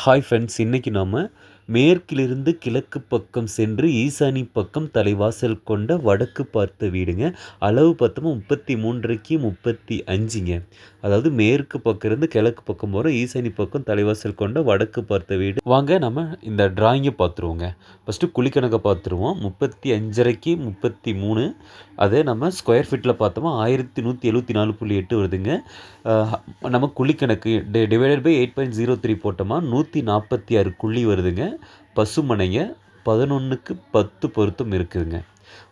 Hi friends, இன்றைக்கி நாம் மேற்கிலிருந்து கிழக்கு பக்கம் சென்று ஈசானி பக்கம் தலைவாசல் கொண்ட வடக்கு பார்த்த வீடுங்க. அளவு பார்த்தோமா 33க்கு 35ங்க. அதாவது மேற்கு பக்கம் இருந்து கிழக்கு பக்கம் போகிற ஈசானி பக்கம் தலைவாசல் கொண்ட வடக்கு பார்த்த வீடு. வாங்க நம்ம இந்த டிராயிங்கை பார்த்துருவோங்க. ஃபஸ்ட்டு குழிக்கணக்கை பார்த்துருவோம். 35.5க்கு 33. அதே நம்ம ஸ்கொயர் ஃபீட்டில் பார்த்தோமா 1174.8 வருதுங்க. நம்ம குழிக்கணக்கு டிவைடட் பை 8.03 போட்டோமா 146 குழி வருதுங்க. பசுமனைங்க 11க்கு 10 பொருத்தம் இருக்குதுங்க.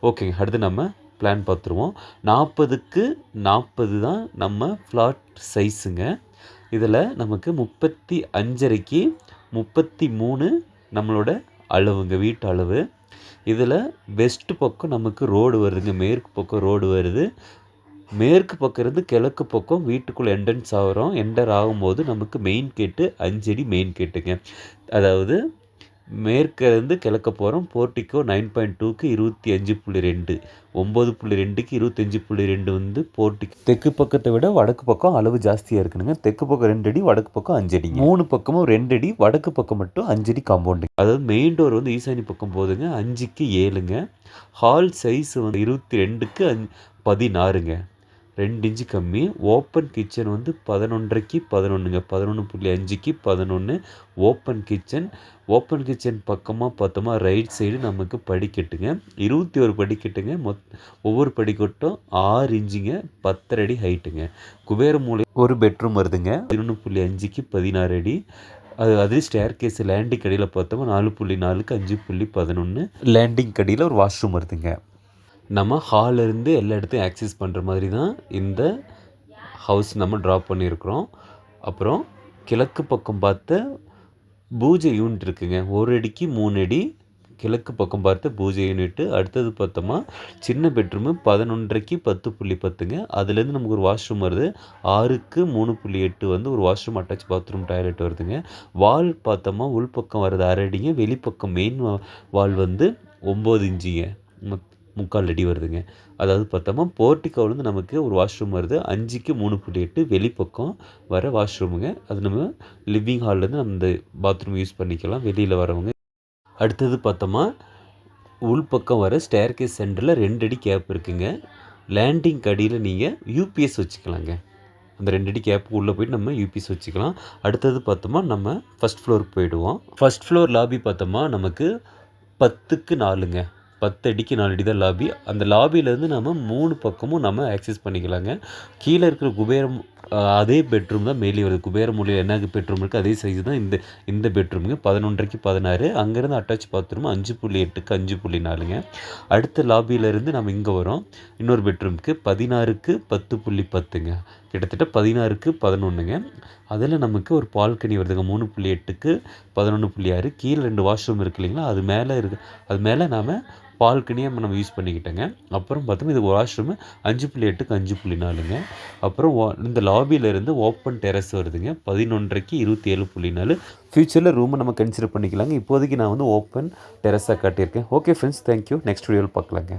ஓகேங்க, அடுத்து நம்ம பிளான் பார்த்துருவோம். 40க்கு 40 தான் நம்ம ஃப்ளாட் சைஸுங்க. இதில் நமக்கு 35.5க்கு 33 நம்மளோட அளவுங்க, வீட்டு அளவு. இதில் வெஸ்ட் பக்கம் நமக்கு ரோடு வருதுங்க, மேற்கு பக்கம் ரோடு வருது. மேற்கு பக்கம் இருந்து கிழக்கு பக்கம் வீட்டுக்குள்ளே என்டர் ஆகும்போது நமக்கு மெயின் கேட்டு 5 அடி மெயின் கேட்டுங்க. அதாவது மேற்கிருந்து கிழக்க போகிறோம். போர்ட்டிக்கோ 9.2க்கு 25.2, 9.2க்கு 25.2 வந்து போர்ட்டிக். தெற்கு பக்கத்தை விட வடக்கு பக்கம் அளவு ஜாஸ்தியாக இருக்குதுங்க. தெற்கு பக்கம் 2 அடி, வடக்கு பக்கம் 5 அடி. 3 பக்கமும் 2 அடி, வடக்கு பக்கம் மட்டும் 5 அடி காம்பவுண்டு. அதாவது மெயின் டோர் வந்து ஈசானி பக்கம் போகுதுங்க. 5க்கு 7ங்க. ஹால் சைஸ் வந்து 22க்கு 16ங்க. 2 இன்ச்சு கம்மி. ஓப்பன் கிச்சன் வந்து 11க்கு 11ங்க. 11.5க்கு 11 ஓப்பன் கிச்சன். ஓப்பன் கிச்சன் பக்கமாக பார்த்தோமா ரைட் சைடு நமக்கு படிக்கட்டுங்க. 21 படிக்கட்டுங்க. ஒவ்வொரு படிக்கட்டும் 6 இன்ச்சுங்க. 10 அடி ஹைட்டுங்க. குபேர மூலை ஒரு பெட்ரூம் வருதுங்க. 11.5க்கு 16 அடி. அதே ஸ்டேர் கேஸ் லேண்டிங் கடியில் பார்த்தோமா 4.4க்கு 5.11. லேண்டிங் கடியில் ஒரு வாஷ்ரூம் வருதுங்க. நம்ம ஹாலிருந்து எல்லா இடத்தையும் ஆக்சஸ் பண்ணுற மாதிரி தான் இந்த ஹவுஸ் நம்ம ட்ரா பண்ணியிருக்கிறோம். அப்புறம் கிழக்கு பக்கம் பார்த்த பூஜை யூனிட் இருக்குங்க. 1 அடிக்கு 3 அடி கிழக்கு பக்கம் பார்த்த பூஜை யூனிட்டு. அடுத்தது பார்த்தோமா சின்ன பெட்ரூமு 11.5க்கு 10.10ங்க. அதுலேருந்து நமக்கு ஒரு வாஷ்ரூம் வருது. 6க்கு 3.8 வந்து ஒரு வாஷ்ரூம், அட்டாச் பாத்ரூம், டாய்லெட் வருதுங்க. வால் பார்த்தோமா உள்பக்கம் வருது 1/2 அடிங்க. வெளிப்பக்கம் மெயின் வால் வந்து 9 இன்ச்சுங்க. 3/4 அடி வருதுங்க. அதாவது பார்த்தோமா போர்ட்டிக்கோவிலேருந்து நமக்கு ஒரு வாஷ்ரூம் வருது. 5க்கு 3.8 வெளிப்பக்கம் வர வாஷ்ரூமுங்க. அது நம்ம லிவிங் ஹால்லேருந்து நம்ம இந்த பாத்ரூம் யூஸ் பண்ணிக்கலாம் வெளியில் வரவங்க. அடுத்தது பார்த்தோமா உள்பக்கம் வர ஸ்டேர் கேஸ் சென்டரில் 2 அடி கேப் இருக்குங்க. லேண்டிங் கடியில் நீங்கள் யூபிஎஸ் வச்சுக்கலாங்க. அந்த 2 அடி கேப்புக்கு உள்ளே போய்ட்டு நம்ம யூபிஎஸ் வச்சுக்கலாம். அடுத்தது பார்த்தோமா நம்ம ஃபஸ்ட் ஃப்ளோருக்கு போயிடுவோம். ஃபஸ்ட் ஃப்ளோர் லாபி பார்த்தோமா நமக்கு 10க்கு 4ங்க. 10 அடிக்கு 4 அடி தான் லாபி. அந்த லாபியிலேருந்து நம்ம 3 பக்கமும் நம்ம ஆக்சஸ் பண்ணிக்கலாங்க. கீழே இருக்கிற குபேரம் அதே பெட்ரூம் தான் மேலே வருது. குபேர மூலையில் என்ன பெட்ரூம் இருக்குது அதே சைஸ் தான் இந்த பெட்ரூமுங்க. 11.5க்கு 16. அங்கேருந்து அட்டாச் பாத்ரூம் 5.8க்கு 5.4ங்க. அடுத்த லாபியிலேருந்து நம்ம இங்கே வரோம். இன்னொரு பெட்ரூமுக்கு 16க்கு 10.10ங்க. கிட்டத்தட்ட 16க்கு 11ங்க. அதில் நமக்கு ஒரு பால்கனி வருதுங்க. 3.8க்கு 11.6. கீழே 2 வாஷ்ரூம் இருக்குது இல்லைங்களா, அது மேலே நாம் பால்கனியாக நம்ம யூஸ் பண்ணிக்கிட்டேங்க. அப்புறம் பார்த்தோம்னா இது வாஷ்ரூமு 5.8க்கு 5.4ங்க. அப்புறம் இந்த லாபியிலேருந்து ஓப்பன் டெரஸ் வருதுங்க. 11.5க்கு 27.4. ஃப்யூச்சரில் ரூமை நம்ம கன்சிடர் பண்ணிக்கலாங்க. இப்போதைக்கு நான் வந்து ஓப்பன் டெரஸாக காட்டியிருக்கேன். Okay friends, thank you. நெக்ஸ்ட் வீடியோவில் பார்க்கலாங்க.